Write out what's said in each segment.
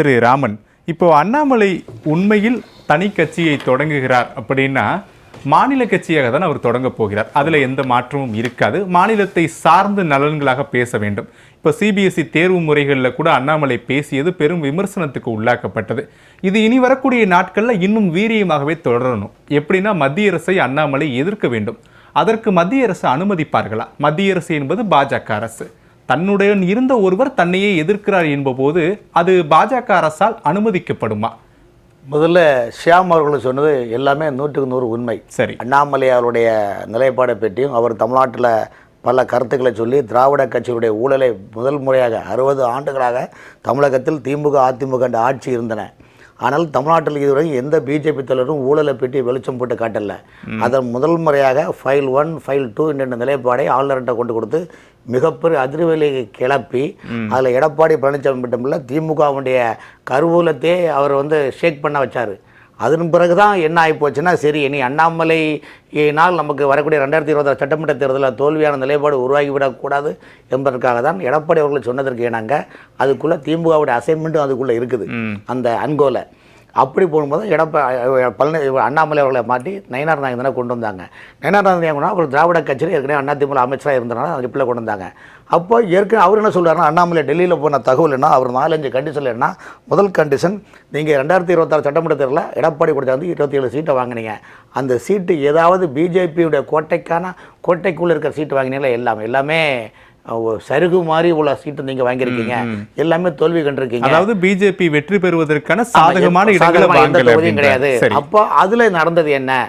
திரு ராமன், இப்போ அண்ணாமலை உண்மையில் தனி கட்சியை தொடங்குகிறார் அப்படின்னா மாநில கட்சியாக தான் அவர் தொடங்க போகிறார். அதில் எந்த மாற்றமும் இருக்காது. மாநிலத்தை சார்ந்த நலன்களாக பேச வேண்டும். இப்போ சிபிஎஸ்இ தேர்வு முறைகளில் கூட அண்ணாமலை பேசியது பெரும் விமர்சனத்துக்கு உள்ளாக்கப்பட்டது. இது இனி வரக்கூடிய நாட்களில் இன்னும் வீரியமாகவே தொடரணும். எப்படின்னா மத்திய அரசை அண்ணாமலை எதிர்க்க வேண்டும். அதற்கு மத்திய அரசு அனுமதிப்பார்களா? மத்திய அரசு என்பது பாஜக அரசு. தன்னுடன் இருந்த ஒருவர் தன்னையே எதிர்க்கிறார் என்பபோது அது பாஜக அரசால் அனுமதிக்கப்படுமா? முதல்ல ஷியாம் அவர்கள் சொன்னது எல்லாமே 100க்கு 100 உண்மை. சரி, அண்ணாமலை அவருடைய நிலைப்பாடை பற்றியும் அவர் தமிழ்நாட்டில் பல கருத்துக்களை சொல்லி திராவிட கட்சியுடைய ஊழலை முதல் முறையாக 60 ஆண்டுகளாக தமிழகத்தில் திமுக அதிமுக ஆட்சி இருந்தன. ஆனால் தமிழ்நாட்டில் இதுவரை எந்த பிஜேபி தலைவரும் ஊழலை பற்றி வெளிச்சம் போட்டு காட்டல. அதன் முதல் முறையாக ஃபைல் 1 ஃபைல் 2 என்ற நிலைப்பாடை ஆளுநர்கிட்ட கொண்டு கொடுத்து மிகப்பெரிய அதிர்வலையை கிளப்பி அதில் எடப்பாடி பழனிசாமி மட்டுமில்ல திமுகவுடைய கருவூலத்தையே அவர் ஷேக் பண்ண வச்சார். அதன் பிறகு தான் என்ன ஆகிப்போச்சுன்னா, சரி இனி அண்ணாமலையினால் நமக்கு வரக்கூடிய 2026 சட்டமன்ற தேர்தலில் தோல்வியான நிலைப்பாடு உருவாகிவிடக்கூடாது என்பதற்காக தான் எடப்பாடி அவர்கள் சொன்னதற்கு இணங்க அதுக்குள்ளே திமுகவுடைய அசைன்மெண்ட்டும் அதுக்குள்ளே இருக்குது அந்த அன்கோலை. அப்படி போகும்போது அண்ணாமலை அவர்களை மாட்டி நயினார் நாயகனை கொண்டு வந்தாங்க. நயினார் நாயகனா அவர் திராவிட கட்சியில் ஏற்கனவே அதிமுக அமைச்சராக இருந்தனால அந்த ரிப்பில் கொண்டு வந்தாங்க. அப்போ ஏற்கனவே அவர் என்ன சொல்கிறாருன்னா, அண்ணாமலை டெல்லியில் போன தகவல் என்ன, அவர் 4-5 கண்டிஷன் என்ன. முதல் கண்டிஷன், நீங்கள் 2026 சட்டமன்ற தேர்தலில் எடப்பாடி கொடுத்தா 27 சீட்டை வாங்கினீங்க. அந்த சீட்டு ஏதாவது பிஜேபியுடைய கோட்டைக்குள்ளே இருக்கிற சீட்டு வாங்கினீங்களா? எல்லாமே சருகு மாதிரி உள்ள சீட்டு நீங்க வாங்கியிருக்கீங்க. எல்லாமே தோல்வி கண்டிருக்கீங்க. அதாவது பிஜேபி வெற்றி பெறுவதற்கான சாதகமான இடங்கள் கிடையாது. அப்போ அதுல நடந்தது என்ன?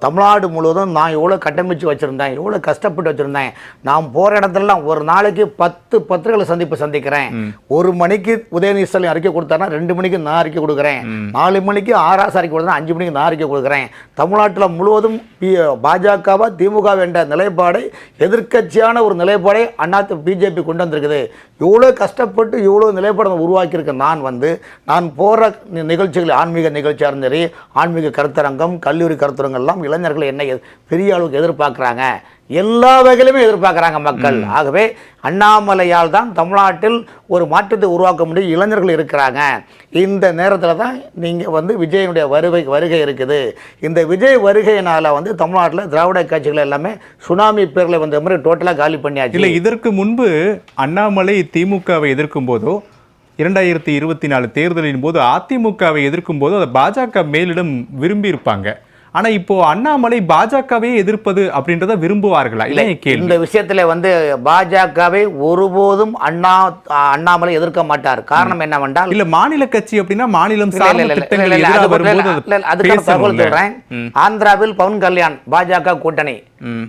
தமிழ்நாடு முழுவதும் நான் எவ்வளோ கட்டமைச்சு வச்சுருந்தேன், எவ்வளோ கஷ்டப்பட்டு வச்சுருந்தேன். நான் போகிற இடத்துலலாம் ஒரு நாளைக்கு 10 பத்திரிகைகளை சந்திக்கிறேன். 1 மணிக்கு உதயநிதி ஸ்டாலின் அறிக்கை கொடுத்தாருன்னா 2 மணிக்கு நான் அறிக்கை கொடுக்குறேன். 4 மணிக்கு ஆர்எஸ் அறிக்கை கொடுத்தா 5 மணிக்கு நான் அறிக்கை கொடுக்குறேன். தமிழ்நாட்டில் முழுவதும் பாஜகவா திமுக என்ற நிலைப்பாடை எதிர்க்கட்சியான ஒரு நிலைப்பாடை பிஜேபி கொண்டு வந்திருக்குது. இவ்வளோ கஷ்டப்பட்டு இவ்வளோ நிலைப்பாடை உருவாக்கியிருக்கேன். நான் போகிற நிகழ்ச்சிகள் ஆன்மீக நிகழ்ச்சியாக இருந்தாலும் சரி, ஆன்மீக கருத்தரங்கம், கல்லூரி கருத்தரங்கெல்லாம் இளைஞர்கள் என்ன பெரிய அளவுக்கு எதிர்பார்க்குறாங்க, எல்லா வகையிலுமே எதிர்பார்க்குறாங்க மக்கள். ஆகவே அண்ணாமலையால் தான் தமிழ்நாட்டில் ஒரு மாற்றத்தை உருவாக்க முடியும். இளைஞர்கள் இருக்கிறாங்க. இந்த நேரத்தில் தான் நீங்கள் விஜயனுடைய வருகை இருக்குது. இந்த விஜய் வருகையினால் தமிழ்நாட்டில் திராவிட கட்சிகள் எல்லாமே சுனாமி பேர்களை மாதிரி டோட்டலாக காலி பண்ணியாச்சு. இல்லை, இதற்கு முன்பு அண்ணாமலை திமுகவை எதிர்க்கும் போதோ 2024 தேர்தலின் போது அதிமுகவை எதிர்க்கும் போது அதை பாஜக மேலிடம் விரும்பி இருப்பாங்க. ஆனா இப்போ அண்ணாமலை பாஜகவே எதிர்ப்பது அப்படின்றத விரும்புவார்களா? இல்லை, இந்த விஷயத்துல பாஜகவை ஒருபோதும் அண்ணாமலை எதிர்க்க மாட்டார். காரணம் என்னவென்றால், இல்ல மாநில கட்சி அப்படின்னா மாநிலம் சொல்றேன். ஆந்திராவில் பவன் கல்யாண் பாஜக கூட்டணி,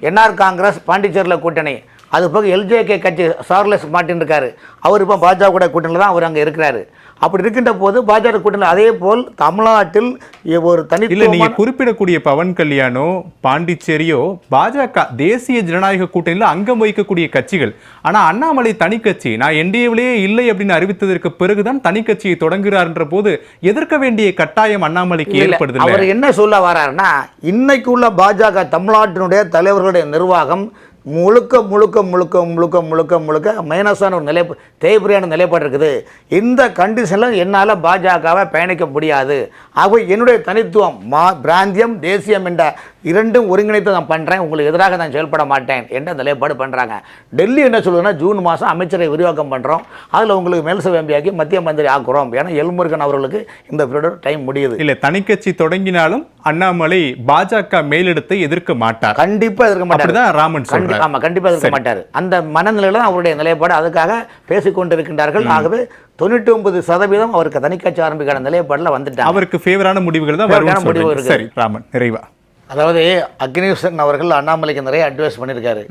என்ஆர் காங்கிரஸ் பாண்டிச்சேரியில் கூட்டணி, அது போக எல்ஜேகே கட்சி சார்லஸ் மார்ட்டின் இருக்காரு, அவர் இப்போ பாஜக கூட்டணியில் தான் அவர் அங்கே இருக்கிறாரு. அப்படி இருக்கின்ற போது பாஜக கூட்டணி அதே போல் தமிழ்நாட்டில் ஒரு தனி குறிப்பிடக்கூடிய பவன் கல்யாணோ பாண்டிச்சேரியோ பாஜக தேசிய ஜனநாயக கூட்டணியில் அங்கம் வகிக்கக்கூடிய கட்சிகள். ஆனா அண்ணாமலை தனி கட்சி, நான் என்டிஏவிலேயே இல்லை அப்படின்னு அறிவித்ததற்கு பிறகுதான் தனி கட்சியை தொடங்குகிறார்ன்ற போது எதிர்க்க வேண்டிய கட்டாயம் அண்ணாமலைக்கு ஏற்படுது. அவர் என்ன சொல்ல வர்றாருன்னா, இன்னைக்கு உள்ள பாஜக தமிழ்நாட்டினுடைய தலைவர்களுடைய நிர்வாகம் முழுக்க முழுக்க முழுக்க முழுக்க முழுக்க முழுக்க மைனஸான ஒரு தேய்பிரியான நிலைப்பாடு இருக்குது. இந்த கண்டிஷனில் என்னால் பாஜகவை பயணிக்க முடியாது. ஆகவே என்னுடைய தனித்துவம் பிராந்தியம் தேசியம் என்ற இரண்டும் ஒருங்கிணைத்து நான் பண்ணுறேன், உங்களுக்கு எதிராக நான் செயல்பட மாட்டேன் என்ற நிலைப்பாடு பண்ணுறாங்க. டெல்லி என்ன சொல்லுதுன்னா, ஜூன் மாதம் அமைச்சரை விரிவாக்கம் பண்ணுறோம், அதில் உங்களுக்கு மேல்சபை எம்பியாக்கி மத்திய மந்திரி ஆக்குறோம். ஏன்னா எல்முருகன் அவர்களுக்கு இந்த பீரியட் டைம் முடியுது. இல்லை, தனிக்கட்சி தொடங்கினாலும் அண்ணாமலை பாஜக மேலிடத்தை எதிர்க்க மாட்டார். கண்டிப்பாக எதிர்க்க மாட்டார். ராமன் சொல்றார். ஆமாம், கண்டிப்பாக எதிர்க்க மாட்டார். அந்த மனநிலையில் தான் அவருடைய நிலைப்பாடு. அதுக்காக பேசிக்கொண்டிருக்கின்றார்கள். ஆகவே 99% அவருக்கு தனிக்கட்சி ஆரம்பிக்கிற நிலைப்பாடில் வந்துட்டாங்க. அவருக்கு ஃபேவரான முடிவுகள் தான் வரும். சரி ராமன், நிறைவா. அதாவது அக்னிவேசன் அவர்கள் அண்ணாமலைக்கு நிறைய அட்வைஸ் பண்ணியிருக்காரு.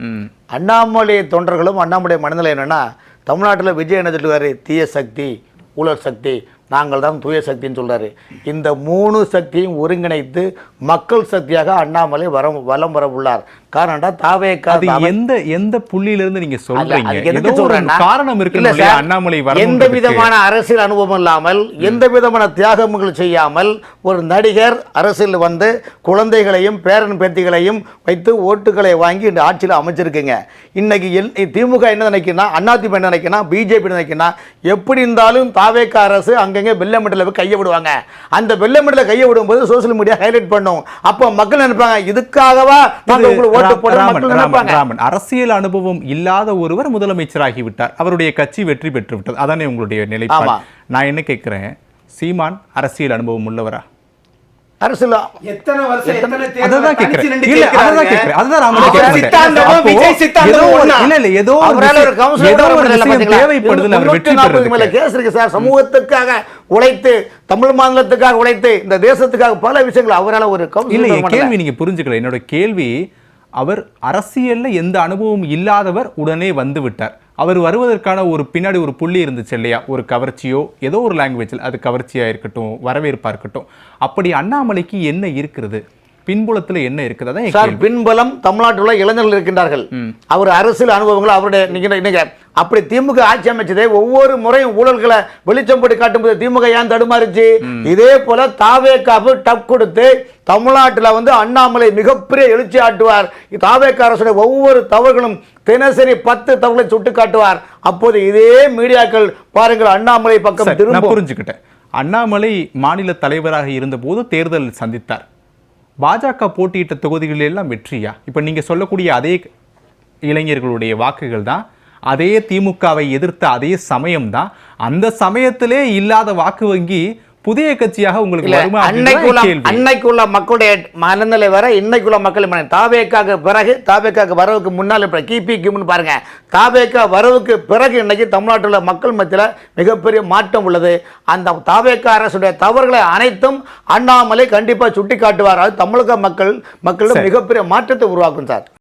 அண்ணாமலை தொண்டர்களும் அண்ணாமலை மனநிலை என்னன்னா, தமிழ்நாட்டில் விஜய் என்ன சொல்லுவார், தீய சக்தி, ஊழல் சக்தி, நாங்கள் தான் தூய சக்தின்னு சொல்றாரு. இந்த 3 சக்தியும் ஒருங்கிணைத்து மக்கள் சக்தியாக அண்ணாமலை வலம் வர உள்ளார். காரணம் தாவேக்கா எந்த புள்ளியிலிருந்து நீங்க சொல்றீங்க? காரணம் இருக்கு. அண்ணாமலை எந்த விதமான அரசியல் அனுபவம் இல்லாமல், எந்த விதமான தியாகங்கள் செய்யாமல் ஒரு நடிகர் அரசியல் குழந்தைகளையும் பேரன் பேத்திகளையும் வைத்து ஓட்டுகளை வாங்கி இந்த ஆட்சியில் அமைச்சிருக்குங்க. இன்னைக்கு திமுக என்ன நினைக்கணும், அதிமுக என்ன நினைக்கணும், பிஜேபி நினைக்கணும், எப்படி இருந்தாலும் தாவேக்கா அரசு அங்கே அங்கங்கே வெள்ளை மண்டல கையை விடுவாங்க. அந்த வெள்ளை மண்டல கையை விடும்போது சோசியல் மீடியா ஹைலைட் பண்ணும். அப்போ மக்கள் நினைப்பாங்க இதுக்காகவா நாங்கள் உங்களுக்கு ஓட்டு போட மக்கள் நினைப்பாங்க. அரசியல் அனுபவம் இல்லாத ஒருவர் முதலமைச்சராகி விட்டார், அவருடைய கட்சி வெற்றி பெற்று விட்டது, அதானே உங்களுடைய நிலைப்பாடு. நான் என்ன கேட்கிறேன், சீமான் அரசியல் அனுபவம் உள்ளவரா? அரசியல் எத்தனை வருஷம் எத்தனை அததான் கேக்குறேன். தேர்தல் இல்ல அததான் கேக்குறேன். அதுதான் ராமன் கேக்குறேன். சித்தாந்தமும் விஜய் சித்தாந்தமும் ஒண்ணா? இல்ல ஏதோ ஒரு விஷயம் தேவைப்படுதுல அவர் வெற்றி பெறுறதுக்கு. கேஸ் இருக்கு சார். சமூகத்துக்காக உழைத்து, தமிழ் மாநிலத்துக்காக உழைத்து, இந்த தேசத்துக்காக பல விஷயங்கள் அவரால ஒரு இல்ல கேள்வி நீங்க புரிஞ்சுக்கல. என்னோட கேள்வி, அவர் அரசியல்ல எந்த அனுபவம் இல்லாதவர் உடனே வந்து விட்டார். அவர் வருவதற்கான ஒரு பின்னாடி ஒரு புள்ளி இருந்துச்சு இல்லையா? ஒரு கவர்ச்சியோ ஏதோ ஒரு லாங்குவேஜில், அது கவர்ச்சியா இருக்கட்டும், வரவேற்பா இருக்கட்டும். அப்படி அண்ணாமலைக்கு என்ன இருக்கிறது, பின்புலத்துல என்ன இருக்குது? அதான் சார், பின்புலம் தமிழ்நாட்டில் உள்ள இளைஞர்கள் இருக்கின்றார்கள். அவர் அரசியல் அனுபவங்கள் அவருடைய நீங்க அப்படி திமுக ஆட்சி அமைச்சதே ஒவ்வொரு முறையும் ஊழல்களை வெளிச்சம் போட்டு காட்டும்போது திமுக ஏன் தடுமாறிச்சு? இதே போல தாவேக்காவுக்கு டப் கொடுத்து தமிழ்நாட்டில் வந்து அண்ணாமலை மிகப்பெரிய எழுச்சி ஆட்டுவார். தாவேக்கா அரசுடைய ஒவ்வொரு தவறுகளும் தினசரி 10 தவறுகளை சுட்டு காட்டுவார். அப்போது இதே மீடியாக்கள் பாருங்கள் அண்ணாமலை பக்கம் திரும்ப. புரிஞ்சுக்கிட்டேன். அண்ணாமலை மாநில தலைவராக இருந்த போது தேர்தல் சந்தித்தார். பாஜக போட்டியிட்ட தொகுதிகளில் எல்லாம் வெற்றியா? இப்ப நீங்க சொல்லக்கூடிய அதே இளைஞர்களுடைய வாக்குகள் தான், அதே திமுகவை எதிர்த்த அதே சமயம் தான். அந்த சமயத்திலே இல்லாத வாக்கு வங்கி புதிய கட்சியாக உங்களுக்கு வருமா? அன்னைக்குள்ள மக்களுடைய மனநிலை வேற, இன்னைக்குள்ள மக்கள் தாவேக்காக பிறகு, தாவேக்காக வரவுக்கு முன்னால் கிபிக்குன்னு பாருங்க. தாவேக்கா வரவுக்கு பிறகு இன்னைக்கு தமிழ்நாட்டில் மக்கள் மத்தியில் மிகப்பெரிய மாற்றம் உள்ளது. அந்த தாவேக்கா அரசுடைய தவறுகளை அனைத்தும் அண்ணாமலை கண்டிப்பா சுட்டி காட்டுவார். அது தமிழக மக்களிடம் மிகப்பெரிய மாற்றத்தை உருவாக்கும் சார்.